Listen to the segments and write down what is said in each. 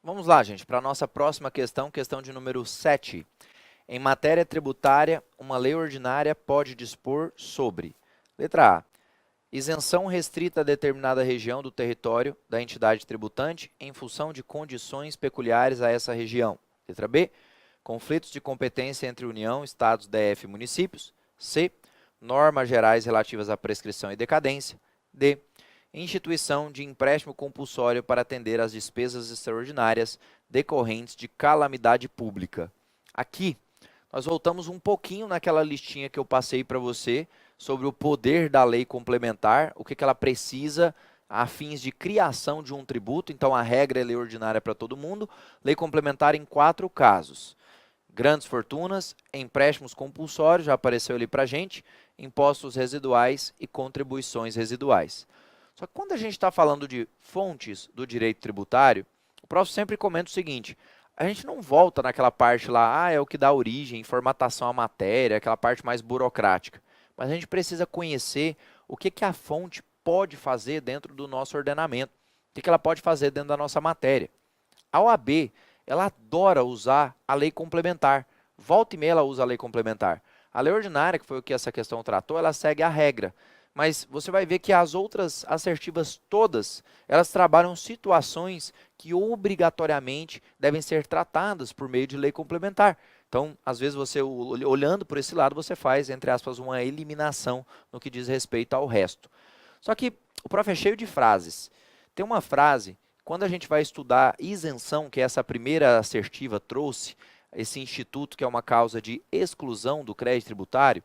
Vamos lá, gente, para a nossa próxima questão, questão de número 7. Em matéria tributária, uma lei ordinária pode dispor sobre: letra A, isenção restrita a determinada região do território da entidade tributante em função de condições peculiares a essa região. Letra B, conflitos de competência entre União, Estados, DF e municípios. C, normas gerais relativas à prescrição e decadência. D, instituição de empréstimo compulsório para atender às despesas extraordinárias decorrentes de calamidade pública. Aqui, nós voltamos um pouquinho naquela listinha que eu passei para você sobre o poder da lei complementar, o que ela precisa a fins de criação de um tributo. Então, a regra é lei ordinária para todo mundo. Lei complementar em 4 casos: grandes fortunas, empréstimos compulsórios, já apareceu ali para a gente, impostos residuais e contribuições residuais. Só que quando a gente está falando de fontes do direito tributário, o prof sempre comenta o seguinte: a gente não volta naquela parte lá, é o que dá origem, formatação à matéria, aquela parte mais burocrática. Mas a gente precisa conhecer o que a fonte pode fazer dentro do nosso ordenamento, o que ela pode fazer dentro da nossa matéria. A OAB, ela adora usar a lei complementar. Volta e meia ela usa a lei complementar. A lei ordinária, que foi o que essa questão tratou, ela segue a regra. Mas você vai ver que as outras assertivas todas, elas trabalham situações que obrigatoriamente devem ser tratadas por meio de lei complementar. Então, às vezes, você olhando por esse lado, você faz, entre aspas, uma eliminação no que diz respeito ao resto. Só que o prof é cheio de frases. Tem uma frase, quando a gente vai estudar isenção, que essa primeira assertiva trouxe, esse instituto que é uma causa de exclusão do crédito tributário,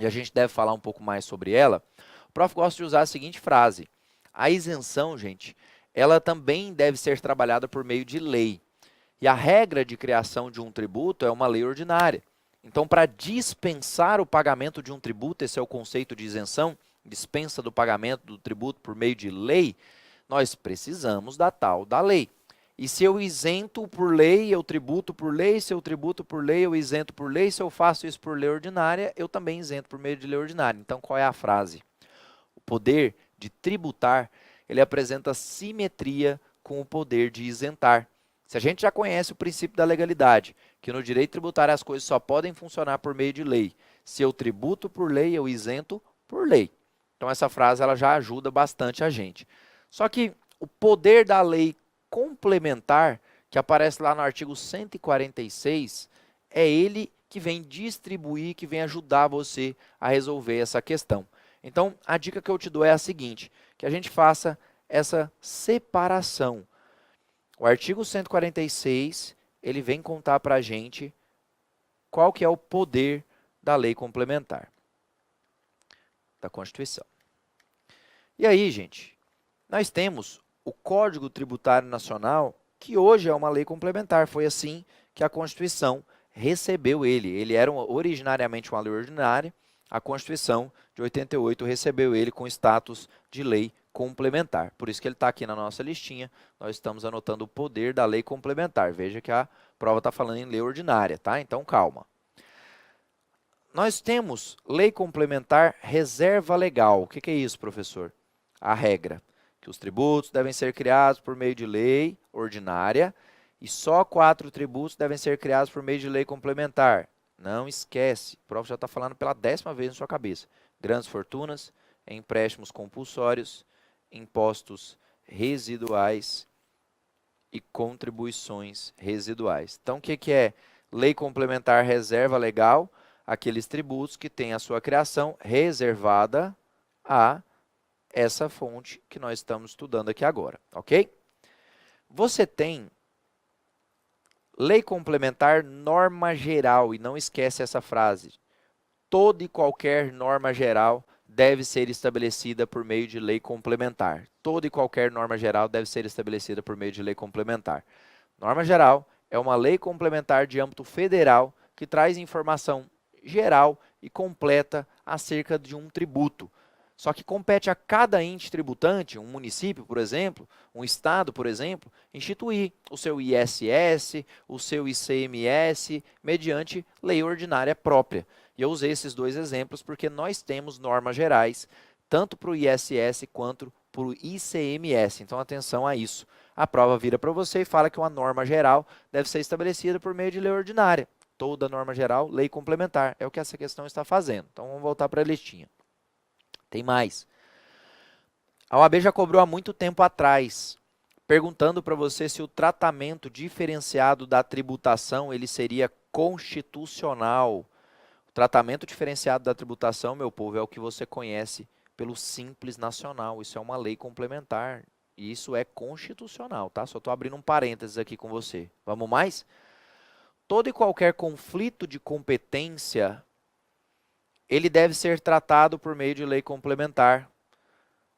e a gente deve falar um pouco mais sobre ela, o prof gosta de usar a seguinte frase: a isenção, gente, ela também deve ser trabalhada por meio de lei. E a regra de criação de um tributo é uma lei ordinária. Então, para dispensar o pagamento de um tributo, esse é o conceito de isenção, dispensa do pagamento do tributo por meio de lei, nós precisamos da tal da lei. E se eu isento por lei, eu tributo por lei; se eu tributo por lei, eu isento por lei; se eu faço isso por lei ordinária, eu também isento por meio de lei ordinária. Então, qual é a frase? O poder de tributar, ele apresenta simetria com o poder de isentar. Se a gente já conhece o princípio da legalidade, que no direito tributário as coisas só podem funcionar por meio de lei. Se eu tributo por lei, eu isento por lei. Então, essa frase ela já ajuda bastante a gente. Só que o poder da lei complementar, que aparece lá no artigo 146, é ele que vem distribuir, que vem ajudar você a resolver essa questão. Então, a dica que eu te dou é a seguinte: que a gente faça essa separação. O artigo 146, ele vem contar para a gente qual que é o poder da lei complementar da Constituição. E aí, gente, nós temos o Código Tributário Nacional, que hoje é uma lei complementar. Foi assim que a Constituição recebeu ele. Ele era originariamente uma lei ordinária. A Constituição de 88 recebeu ele com status de lei complementar. Por isso que ele está aqui na nossa listinha. Nós estamos anotando o poder da lei complementar. Veja que a prova está falando em lei ordinária, tá? Então, calma. Nós temos lei complementar reserva legal. O que é isso, professor? A regra que os tributos devem ser criados por meio de lei ordinária e só 4 tributos devem ser criados por meio de lei complementar. Não esquece, o prof já está falando pela 10ª vez na sua cabeça: grandes fortunas, empréstimos compulsórios, impostos residuais e contribuições residuais. Então, o que é lei complementar reserva legal? Aqueles tributos que têm a sua criação reservada a essa fonte que nós estamos estudando aqui agora, ok? Você tem lei complementar norma geral, e não esquece essa frase: toda e qualquer norma geral deve ser estabelecida por meio de lei complementar. Toda e qualquer norma geral deve ser estabelecida por meio de lei complementar. Norma geral é uma lei complementar de âmbito federal que traz informação geral e completa acerca de um tributo. Só que compete a cada ente tributante, um município, por exemplo, um estado, por exemplo, instituir o seu ISS, o seu ICMS, mediante lei ordinária própria. E eu usei esses 2 exemplos porque nós temos normas gerais, tanto para o ISS quanto por ICMS. Então, atenção a isso. A prova vira para você e fala que uma norma geral deve ser estabelecida por meio de lei ordinária. Toda norma geral, lei complementar. É o que essa questão está fazendo. Então, vamos voltar para a listinha. Tem mais. A OAB já cobrou há muito tempo atrás, perguntando para você se o tratamento diferenciado da tributação ele seria constitucional. O tratamento diferenciado da tributação, meu povo, é o que você conhece pelo Simples Nacional. Isso é uma lei complementar e isso é constitucional, tá? Só estou abrindo um parênteses aqui com você. Vamos mais? Todo e qualquer conflito de competência, ele deve ser tratado por meio de lei complementar.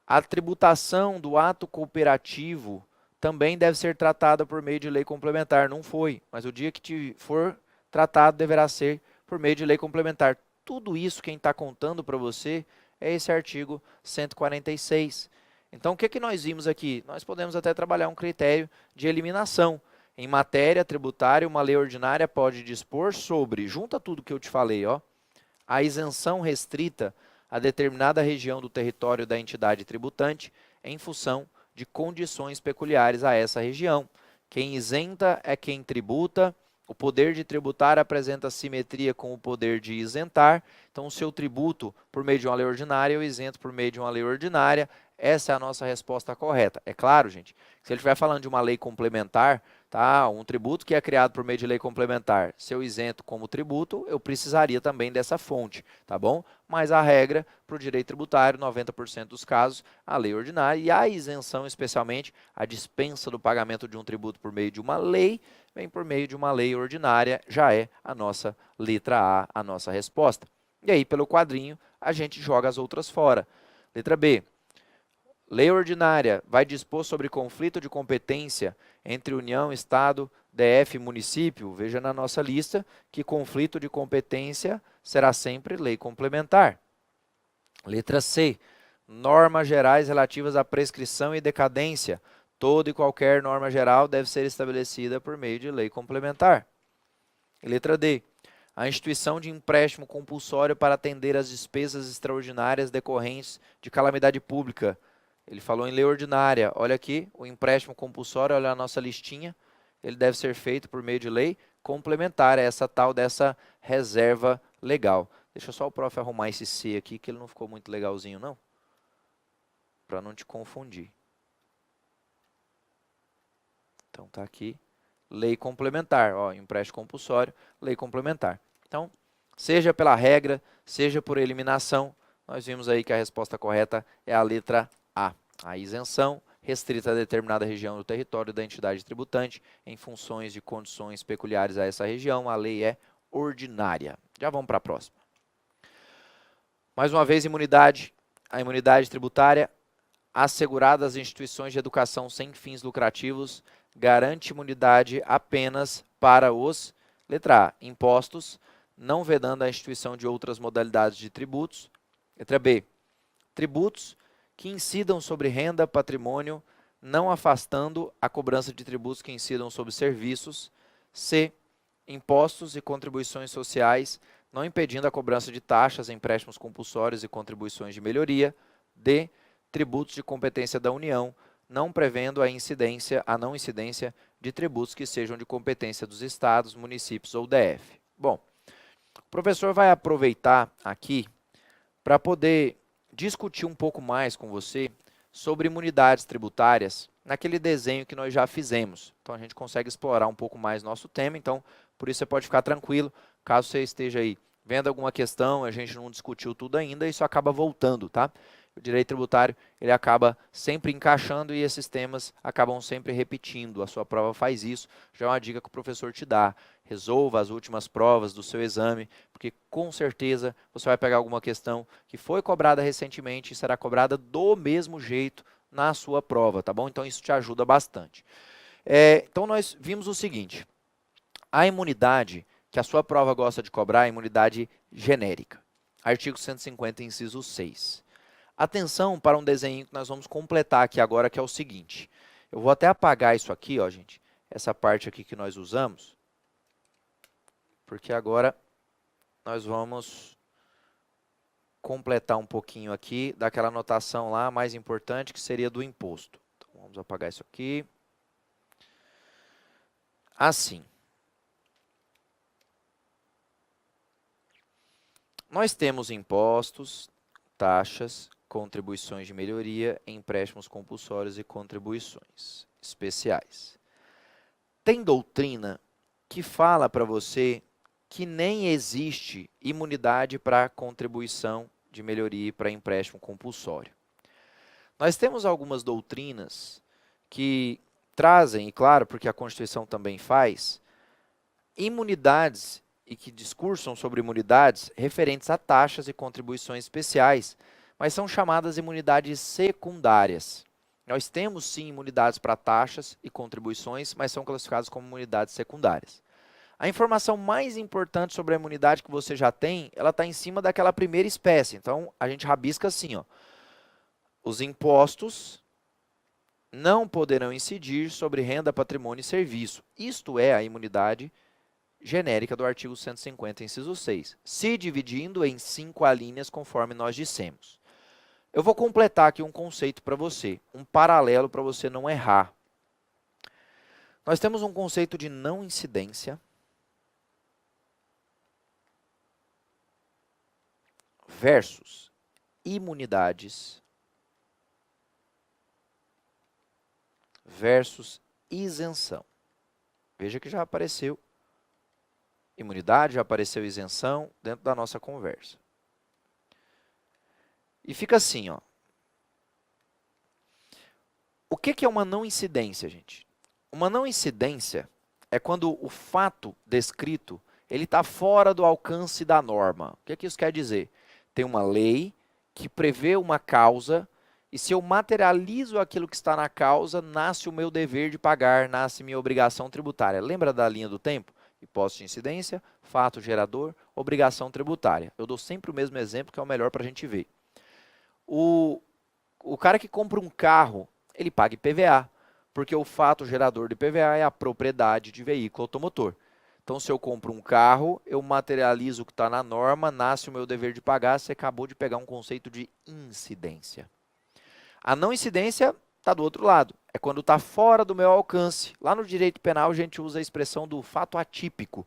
A tributação do ato cooperativo também deve ser tratada por meio de lei complementar. Não foi, mas o dia que for tratado deverá ser por meio de lei complementar. Tudo isso quem está contando para você é esse artigo 146. Então, o que nós vimos aqui? Nós podemos até trabalhar um critério de eliminação. Em matéria tributária, uma lei ordinária pode dispor sobre, junta tudo que eu te falei, ó, a isenção restrita a determinada região do território da entidade tributante em função de condições peculiares a essa região. Quem isenta é quem tributa. O poder de tributar apresenta simetria com o poder de isentar. Então, o seu tributo por meio de uma lei ordinária, eu isento por meio de uma lei ordinária. Essa é a nossa resposta correta. É claro, gente, se ele estiver falando de uma lei complementar, tá? Um tributo que é criado por meio de lei complementar, se eu isento como tributo, eu precisaria também dessa fonte, tá bom? Mas a regra para o direito tributário, 90% dos casos, a lei ordinária e a isenção, especialmente a dispensa do pagamento de um tributo por meio de uma lei, vem por meio de uma lei ordinária, já é a nossa letra A, a nossa resposta. E aí, pelo quadrinho, a gente joga as outras fora. Letra B. Lei ordinária vai dispor sobre conflito de competência entre União, Estado, DF e município. Veja na nossa lista que conflito de competência será sempre lei complementar. Letra C. Normas gerais relativas à prescrição e decadência. Toda e qualquer norma geral deve ser estabelecida por meio de lei complementar. E letra D. A instituição de empréstimo compulsório para atender às despesas extraordinárias decorrentes de calamidade pública. Ele falou em lei ordinária. Olha aqui, o empréstimo compulsório, olha a nossa listinha. Ele deve ser feito por meio de lei complementar, essa tal dessa reserva legal. Deixa só o prof arrumar esse C aqui, que ele não ficou muito legalzinho, não. Para não te confundir. Então, tá aqui, lei complementar. Ó, empréstimo compulsório, lei complementar. Então, seja pela regra, seja por eliminação, nós vimos aí que a resposta correta é a letra A. A isenção restrita a determinada região do território da entidade tributante em funções de condições peculiares a essa região, a lei é ordinária. Já vamos para a próxima. Mais uma vez, imunidade. A imunidade tributária assegurada às instituições de educação sem fins lucrativos garante imunidade apenas para os, letra A, impostos, não vedando a instituição de outras modalidades de tributos. Letra B, tributos que incidam sobre renda, patrimônio, não afastando a cobrança de tributos que incidam sobre serviços. C, impostos e contribuições sociais, não impedindo a cobrança de taxas, empréstimos compulsórios e contribuições de melhoria. D, tributos de competência da União, não prevendo a não incidência de tributos que sejam de competência dos estados, municípios ou DF. Bom, o professor vai aproveitar aqui para poder discutir um pouco mais com você sobre imunidades tributárias naquele desenho que nós já fizemos. Então, a gente consegue explorar um pouco mais nosso tema, então, por isso você pode ficar tranquilo, caso você esteja aí vendo alguma questão, a gente não discutiu tudo ainda, isso acaba voltando, tá? O direito tributário, ele acaba sempre encaixando e esses temas acabam sempre repetindo. A sua prova faz isso, já é uma dica que o professor te dá. Resolva as últimas provas do seu exame, porque com certeza você vai pegar alguma questão que foi cobrada recentemente e será cobrada do mesmo jeito na sua prova, tá bom? Então isso te ajuda bastante. Então nós vimos o seguinte, a imunidade que a sua prova gosta de cobrar é a imunidade genérica. Artigo 150, inciso 6. Atenção para um desenho que nós vamos completar aqui agora, que é o seguinte. Eu vou até apagar isso aqui, ó, gente. Essa parte aqui que nós usamos. Porque agora nós vamos completar um pouquinho aqui daquela anotação lá mais importante que seria do imposto. Então, vamos apagar isso aqui. Assim. Nós temos impostos, taxas, contribuições de melhoria, empréstimos compulsórios e contribuições especiais. Tem doutrina que fala para você que nem existe imunidade para contribuição de melhoria e para empréstimo compulsório. Nós temos algumas doutrinas que trazem, e claro, porque a Constituição também faz, imunidades e que discursam sobre imunidades referentes a taxas e contribuições especiais, mas são chamadas imunidades secundárias. Nós temos sim imunidades para taxas e contribuições, mas são classificadas como imunidades secundárias. A informação mais importante sobre a imunidade que você já tem, ela está em cima daquela primeira espécie. Então, a gente rabisca assim, ó. Os impostos não poderão incidir sobre renda, patrimônio e serviço. Isto é a imunidade genérica do artigo 150, inciso 6, se dividindo em 5 alíneas, conforme nós dissemos. Eu vou completar aqui um conceito para você, um paralelo para você não errar. Nós temos um conceito de não incidência versus imunidades versus isenção. Veja que já apareceu imunidade, já apareceu isenção dentro da nossa conversa. E fica assim, ó. O que é uma não incidência, gente? Uma não incidência é quando o fato descrito ele está fora do alcance da norma. O que isso quer dizer? Tem uma lei que prevê uma causa e se eu materializo aquilo que está na causa, nasce o meu dever de pagar, nasce minha obrigação tributária. Lembra da linha do tempo? Imposto de incidência, fato gerador, obrigação tributária. Eu dou sempre o mesmo exemplo que é o melhor para a gente ver. O cara que compra um carro, ele paga IPVA, porque o fato gerador de IPVA é a propriedade de veículo automotor. Então, se eu compro um carro, eu materializo o que está na norma, nasce o meu dever de pagar, você acabou de pegar um conceito de incidência. A não incidência está do outro lado, é quando está fora do meu alcance. Lá no direito penal a gente usa a expressão do fato atípico.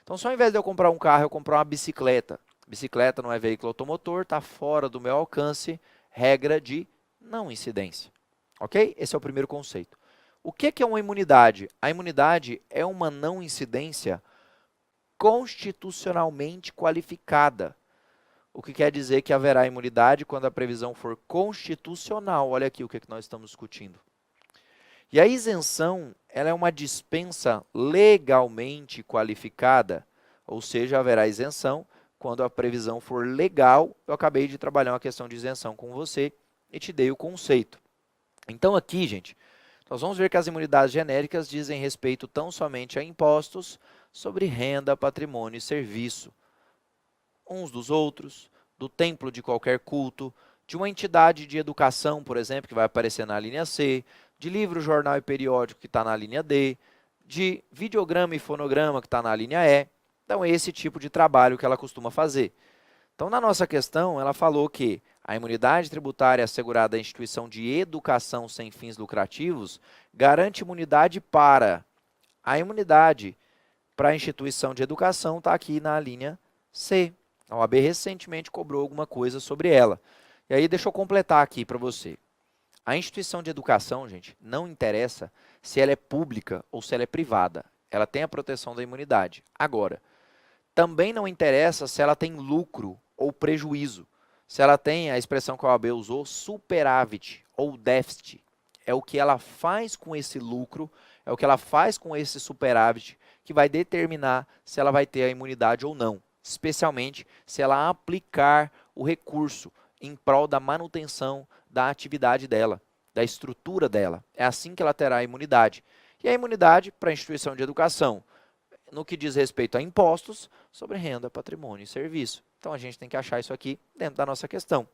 Então, se ao invés de eu comprar um carro, eu comprar uma bicicleta. Bicicleta não é veículo automotor, está fora do meu alcance, regra de não incidência. Ok? Esse é o primeiro conceito. O que é uma imunidade? A imunidade é uma não incidência constitucionalmente qualificada. O que quer dizer que haverá imunidade quando a previsão for constitucional. Olha aqui o que nós estamos discutindo. E a isenção, ela é uma dispensa legalmente qualificada, ou seja, haverá isenção quando a previsão for legal. Eu acabei de trabalhar uma questão de isenção com você e te dei o conceito. Então aqui, gente, nós vamos ver que as imunidades genéricas dizem respeito tão somente a impostos sobre renda, patrimônio e serviço. Uns dos outros, do templo de qualquer culto, de uma entidade de educação, por exemplo, que vai aparecer na linha C, de livro, jornal e periódico, que está na linha D, de videograma e fonograma, que está na linha E. Então, é esse tipo de trabalho que ela costuma fazer. Então, na nossa questão, ela falou que a imunidade tributária assegurada à instituição de educação sem fins lucrativos garante imunidade para a imunidade para a instituição de educação, está aqui na linha C. A OAB recentemente cobrou alguma coisa sobre ela. E aí, deixa eu completar aqui para você. A instituição de educação, gente, não interessa se ela é pública ou se ela é privada. Ela tem a proteção da imunidade. Agora, também não interessa se ela tem lucro ou prejuízo. Se ela tem, a expressão que a OAB usou, superávit ou déficit. É o que ela faz com esse lucro, é o que ela faz com esse superávit que vai determinar se ela vai ter a imunidade ou não. Especialmente se ela aplicar o recurso em prol da manutenção da atividade dela, da estrutura dela. É assim que ela terá a imunidade. E a imunidade para a instituição de educação, no que diz respeito a impostos sobre renda, patrimônio e serviço. Então, a gente tem que achar isso aqui dentro da nossa questão.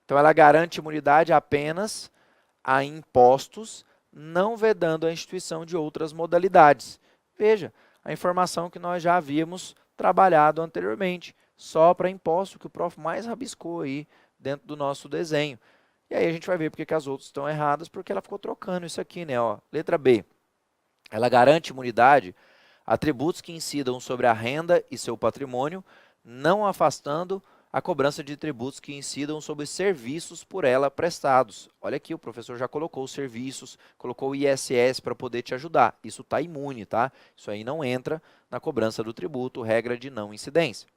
Então, ela garante imunidade apenas a impostos, não vedando a instituição de outras modalidades. Veja, a informação que nós já havíamos trabalhado anteriormente só para imposto, que o prof mais rabiscou aí dentro do nosso desenho. E aí a gente vai ver porque que as outras estão erradas, porque ela ficou trocando isso aqui, né? Ó, letra B, ela garante imunidade a tributos que incidam sobre a renda e seu patrimônio, não afastando a cobrança de tributos que incidam sobre serviços por ela prestados. Olha aqui, o professor já colocou os serviços, colocou o ISS para poder te ajudar. Isso está imune, tá? Isso aí não entra na cobrança do tributo, regra de não incidência.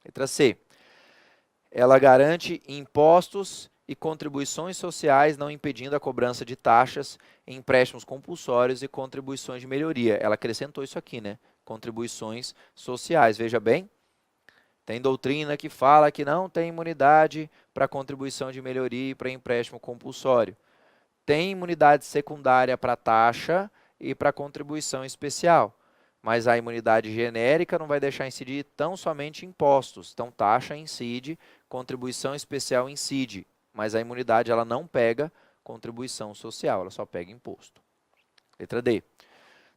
Letra C. Ela garante impostos e contribuições sociais, não impedindo a cobrança de taxas, empréstimos compulsórios e contribuições de melhoria. Ela acrescentou isso aqui, né? Contribuições sociais. Veja bem, tem doutrina que fala que não tem imunidade para contribuição de melhoria e para empréstimo compulsório. Tem imunidade secundária para taxa e para contribuição especial. Mas a imunidade genérica não vai deixar incidir tão somente impostos. Então, taxa incide, contribuição especial incide. Mas a imunidade ela não pega contribuição social, ela só pega imposto. Letra D.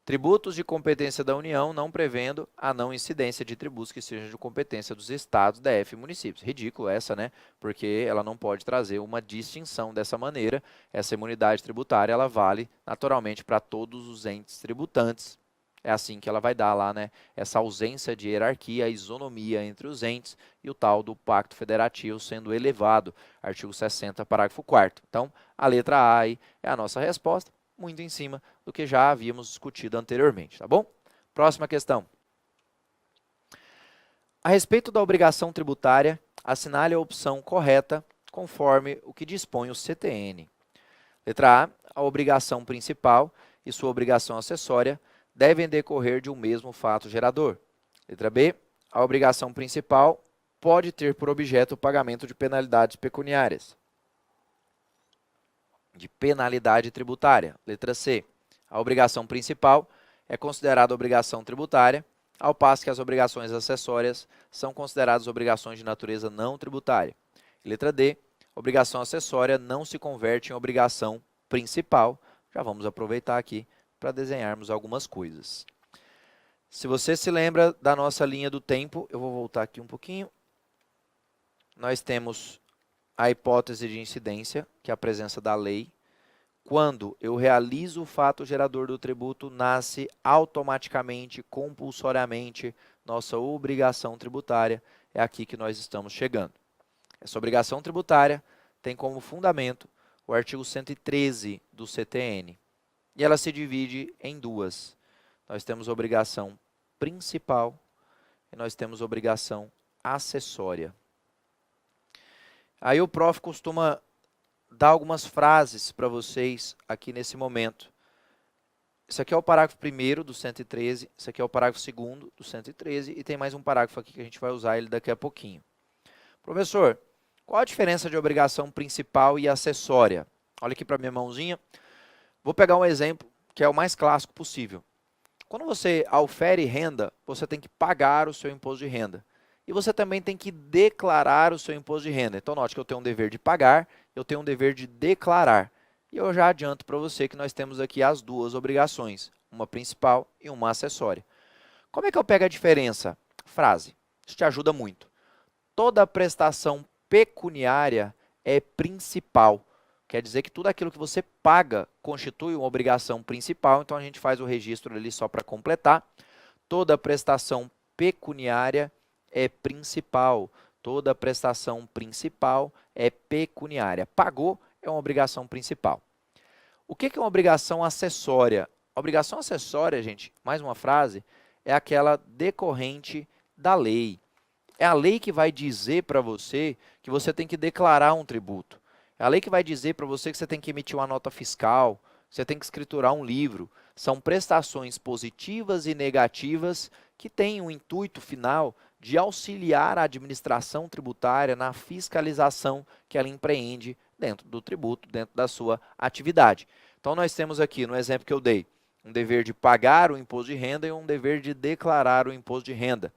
Tributos de competência da União, não prevendo a não incidência de tributos que sejam de competência dos estados, DF e municípios. Ridículo essa, né? Porque ela não pode trazer uma distinção dessa maneira. Essa imunidade tributária, ela vale naturalmente para todos os entes tributantes. É assim que ela vai dar lá, né? Essa ausência de hierarquia, a isonomia entre os entes e o tal do pacto federativo sendo elevado. Artigo 60, parágrafo 4º. Então, a letra A aí é a nossa resposta, muito em cima do que já havíamos discutido anteriormente, tá bom? Próxima questão. A respeito da obrigação tributária, assinale a opção correta conforme o que dispõe o CTN. Letra A, a obrigação principal e sua obrigação acessória devem decorrer de um mesmo fato gerador. Letra B, a obrigação principal pode ter por objeto o pagamento de penalidades pecuniárias. De penalidade tributária. Letra C, a obrigação principal é considerada obrigação tributária, ao passo que as obrigações acessórias são consideradas obrigações de natureza não tributária. Letra D, obrigação acessória não se converte em obrigação principal. Já vamos aproveitar aqui para desenharmos algumas coisas. Se você se lembra da nossa linha do tempo, eu vou voltar aqui um pouquinho. Nós temos a hipótese de incidência, que é a presença da lei. Quando eu realizo o fato gerador do tributo, nasce automaticamente, compulsoriamente, nossa obrigação tributária. É aqui que nós estamos chegando. Essa obrigação tributária tem como fundamento o artigo 113 do CTN. E ela se divide em duas. Nós temos obrigação principal e nós temos obrigação acessória. Aí o prof costuma dar algumas frases para vocês aqui nesse momento. Isso aqui é o parágrafo 1º do 113, isso aqui é o parágrafo 2º do 113 e tem mais um parágrafo aqui que a gente vai usar ele daqui a pouquinho. Professor, qual a diferença de obrigação principal e acessória? Olha aqui para minha mãozinha. Vou pegar um exemplo que é o mais clássico possível. Quando você aufere renda, você tem que pagar o seu imposto de renda. E você também tem que declarar o seu imposto de renda. Então, note que eu tenho um dever de pagar, eu tenho um dever de declarar. E eu já adianto para você que nós temos aqui as duas obrigações, uma principal e uma acessória. Como é que eu pego a diferença? Frase. Isso te ajuda muito. Toda prestação pecuniária é principal. Quer dizer que tudo aquilo que você paga constitui uma obrigação principal, então a gente faz o registro ali só para completar. Toda prestação pecuniária é principal. Toda prestação principal é pecuniária. Pagou é uma obrigação principal. O que é uma obrigação acessória? A obrigação acessória, gente, mais uma frase, é aquela decorrente da lei. É a lei que vai dizer para você que você tem que declarar um tributo. É a lei que vai dizer para você que você tem que emitir uma nota fiscal, você tem que escriturar um livro. São prestações positivas e negativas que têm o intuito final de auxiliar a administração tributária na fiscalização que ela empreende dentro do tributo, dentro da sua atividade. Então, nós temos aqui, no exemplo que eu dei, um dever de pagar o imposto de renda e um dever de declarar o imposto de renda.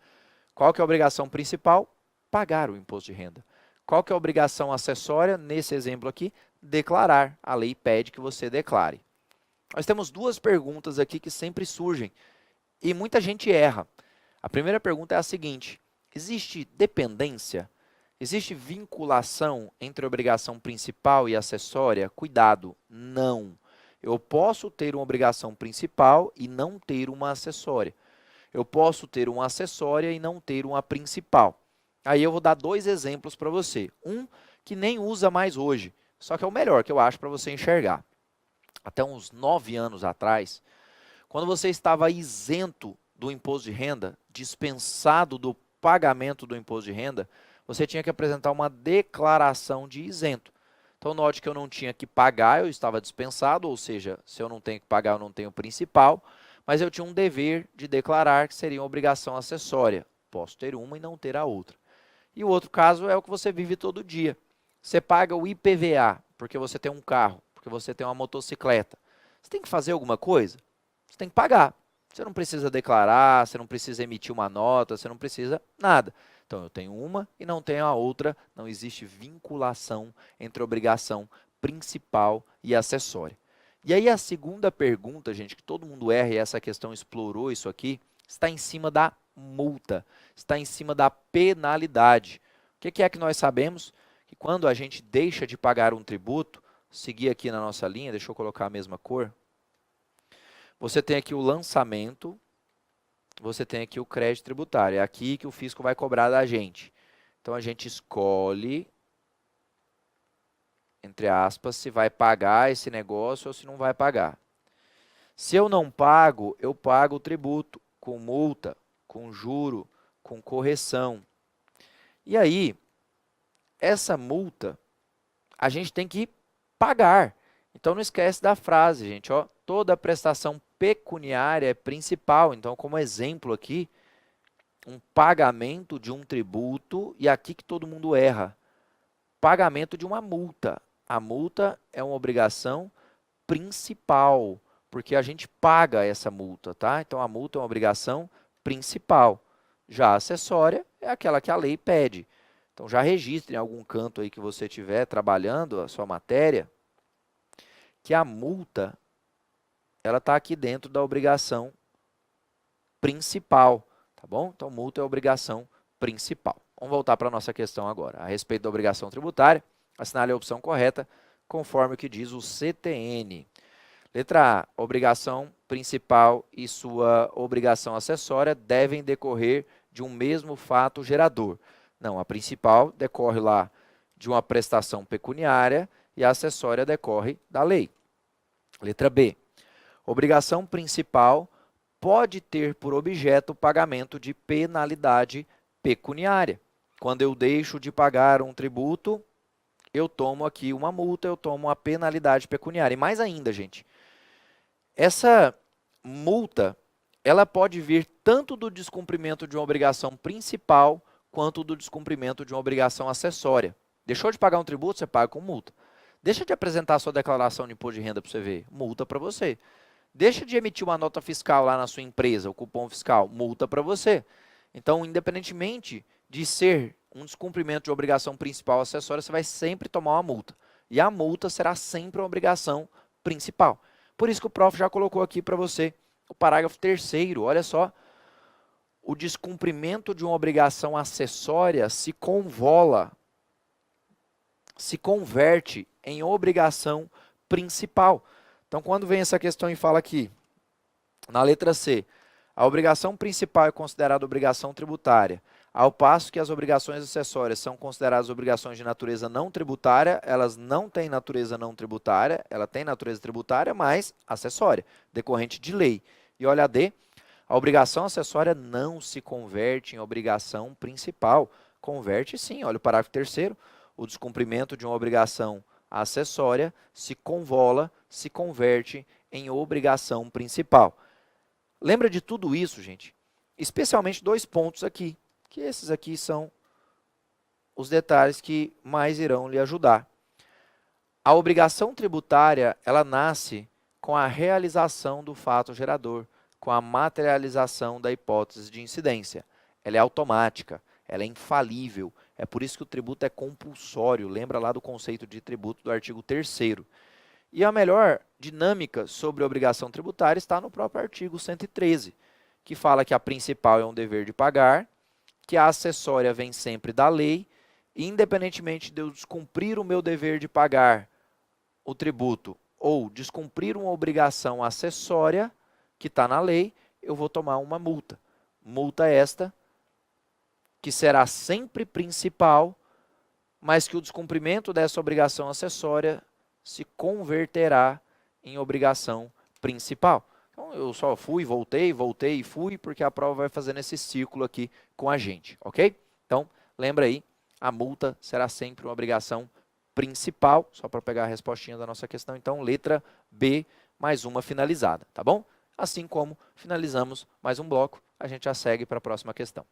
Qual que é a obrigação principal? Pagar o imposto de renda. Qual que é a obrigação acessória? Nesse exemplo aqui, declarar. A lei pede que você declare. Nós temos duas perguntas aqui que sempre surgem e muita gente erra. A primeira pergunta é a seguinte: Existe dependência? Existe vinculação entre obrigação principal e acessória? Cuidado, não. Eu posso ter uma obrigação principal e não ter uma acessória. Eu posso ter uma acessória e não ter uma principal. Aí eu vou dar dois exemplos para você. Um que nem usa mais hoje, só que é o melhor que eu acho para você enxergar. Até uns 9 anos atrás, quando você estava isento do imposto de renda, dispensado do pagamento do imposto de renda, você tinha que apresentar uma declaração de isento. Então, note que eu não tinha que pagar, eu estava dispensado, ou seja, se eu não tenho que pagar, eu não tenho principal, mas eu tinha um dever de declarar que seria uma obrigação acessória. Posso ter uma e não ter a outra. E o outro caso é o que você vive todo dia. Você paga o IPVA, porque você tem um carro, porque você tem uma motocicleta. Você tem que fazer alguma coisa? Você tem que pagar. Você não precisa declarar, você não precisa emitir uma nota, você não precisa nada. Então, eu tenho uma e não tenho a outra. Não existe vinculação entre a obrigação principal e acessória. E aí a segunda pergunta, gente, que todo mundo erra, e essa questão explorou isso aqui, está em cima da multa, está em cima da penalidade. O que é que nós sabemos? Que quando a gente deixa de pagar um tributo, seguir aqui na nossa linha, deixa eu colocar a mesma cor, você tem aqui o lançamento, você tem aqui o crédito tributário. É aqui que o fisco vai cobrar da gente. Então, a gente escolhe, entre aspas, se vai pagar esse negócio ou se não vai pagar. Se eu não pago, eu pago o tributo com multa, com juro, com correção. E aí, essa multa, a gente tem que pagar. Então, não esquece da frase, gente. Ó, toda prestação pecuniária é principal. Então, como exemplo aqui, um pagamento de um tributo, e aqui que todo mundo erra, pagamento de uma multa. A multa é uma obrigação principal, porque a gente paga essa multa, tá? Então, a multa é uma obrigação principal. Já a acessória é aquela que a lei pede. Então, já registre em algum canto aí que você estiver trabalhando a sua matéria, que a multa, ela está aqui dentro da obrigação principal, tá bom? Então, multa é a obrigação principal. Vamos voltar para a nossa questão agora. A respeito da obrigação tributária, assinale a opção correta, conforme o que diz o CTN. Letra A, obrigação principal e sua obrigação acessória devem decorrer de um mesmo fato gerador. Não, a principal decorre lá de uma prestação pecuniária e a acessória decorre da lei. Letra B, obrigação principal pode ter por objeto o pagamento de penalidade pecuniária. Quando eu deixo de pagar um tributo, eu tomo aqui uma multa, eu tomo uma penalidade pecuniária. E mais ainda, gente, essa multa, ela pode vir tanto do descumprimento de uma obrigação principal, quanto do descumprimento de uma obrigação acessória. Deixou de pagar um tributo, você paga com multa. Deixa de apresentar a sua declaração de imposto de renda para você ver, multa para você. Deixa de emitir uma nota fiscal lá na sua empresa, o cupom fiscal, multa para você. Então, independentemente de ser um descumprimento de obrigação principal ou acessória, você vai sempre tomar uma multa. E a multa será sempre uma obrigação principal. Por isso que o prof já colocou aqui para você o parágrafo 3º, olha só. O descumprimento de uma obrigação acessória se convola, se converte em obrigação principal. Então, quando vem essa questão e fala aqui, na letra C, a obrigação principal é considerada obrigação tributária, ao passo que as obrigações acessórias são consideradas obrigações de natureza não tributária, elas não têm natureza não tributária, ela tem natureza tributária, mas acessória, decorrente de lei. E olha a D, a obrigação acessória não se converte em obrigação principal. Converte sim, olha o parágrafo 3º, o descumprimento de uma obrigação acessória se convola, se converte em obrigação principal. Lembra de tudo isso, gente? Especialmente 2 pontos aqui, que esses aqui são os detalhes que mais irão lhe ajudar. A obrigação tributária, ela nasce com a realização do fato gerador, com a materialização da hipótese de incidência. Ela é automática, ela é infalível, é por isso que o tributo é compulsório, lembra lá do conceito de tributo do artigo 3º. E a melhor dinâmica sobre a obrigação tributária está no próprio artigo 113, que fala que a principal é um dever de pagar, que a acessória vem sempre da lei, independentemente de eu descumprir o meu dever de pagar o tributo ou descumprir uma obrigação acessória que está na lei, eu vou tomar uma multa. Multa esta que será sempre principal, mas que o descumprimento dessa obrigação acessória se converterá em obrigação principal. Então, eu só fui, voltei e fui, porque a prova vai fazendo esse círculo aqui com a gente, ok? Então, lembra aí, a multa será sempre uma obrigação principal, só para pegar a respostinha da nossa questão. Então, letra B, mais uma finalizada, tá bom? Assim como finalizamos mais um bloco, a gente já segue para a próxima questão.